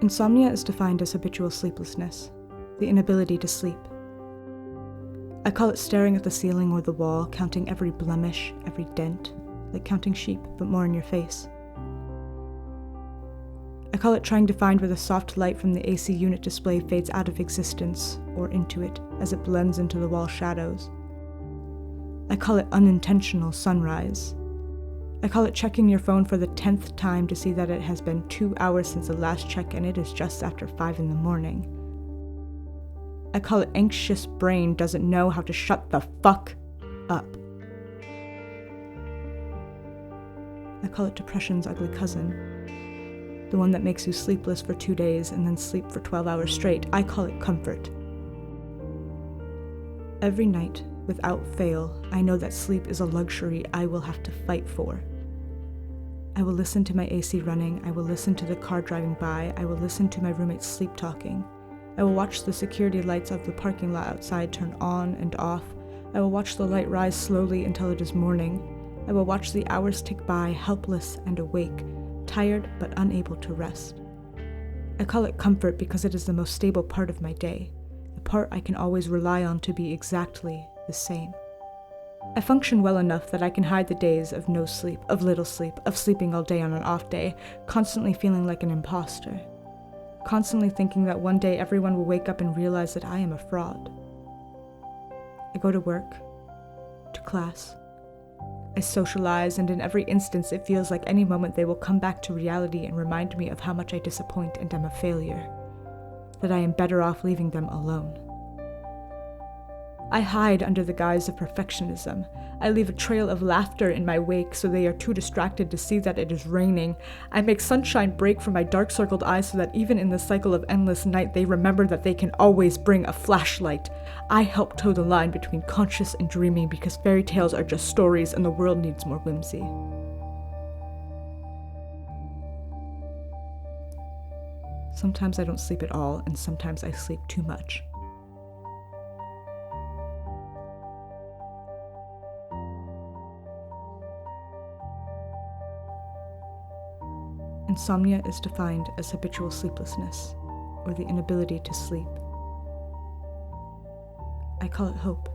Insomnia is defined as habitual sleeplessness, the inability to sleep. I call it staring at the ceiling or the wall, counting every blemish, every dent, like counting sheep, but more in your face. I call it trying to find where the soft light from the AC unit display fades out of existence, or into it, as it blends into the wall shadows. I call it unintentional sunrise. I call it checking your phone for the 10th time to see that it has been 2 hours since the last check and it is just after 5 in the morning. I call it anxious brain doesn't know how to shut the fuck up. I call it depression's ugly cousin, the one that makes you sleepless for 2 days and then sleep for 12 hours straight. I call it comfort. Every night, without fail, I know that sleep is a luxury I will have to fight for. I will listen to my AC running, I will listen to the car driving by, I will listen to my roommates sleep talking. I will watch the security lights of the parking lot outside turn on and off. I will watch the light rise slowly until it is morning. I will watch the hours tick by, helpless and awake, tired but unable to rest. I call it comfort because it is the most stable part of my day, the part I can always rely on to be exactly the same. I function well enough that I can hide the days of no sleep, of little sleep, of sleeping all day on an off day, constantly feeling like an imposter. Constantly thinking that one day everyone will wake up and realize that I am a fraud. I go to work, to class. I socialize, and in every instance it feels like any moment they will come back to reality and remind me of how much I disappoint and am a failure, that I am better off leaving them alone. I hide under the guise of perfectionism. I leave a trail of laughter in my wake so they are too distracted to see that it is raining. I make sunshine break from my dark-circled eyes so that even in the cycle of endless night they remember that they can always bring a flashlight. I help toe the line between conscious and dreaming because fairy tales are just stories and the world needs more whimsy. Sometimes I don't sleep at all, and sometimes I sleep too much. Insomnia is defined as habitual sleeplessness, or the inability to sleep. I call it hope.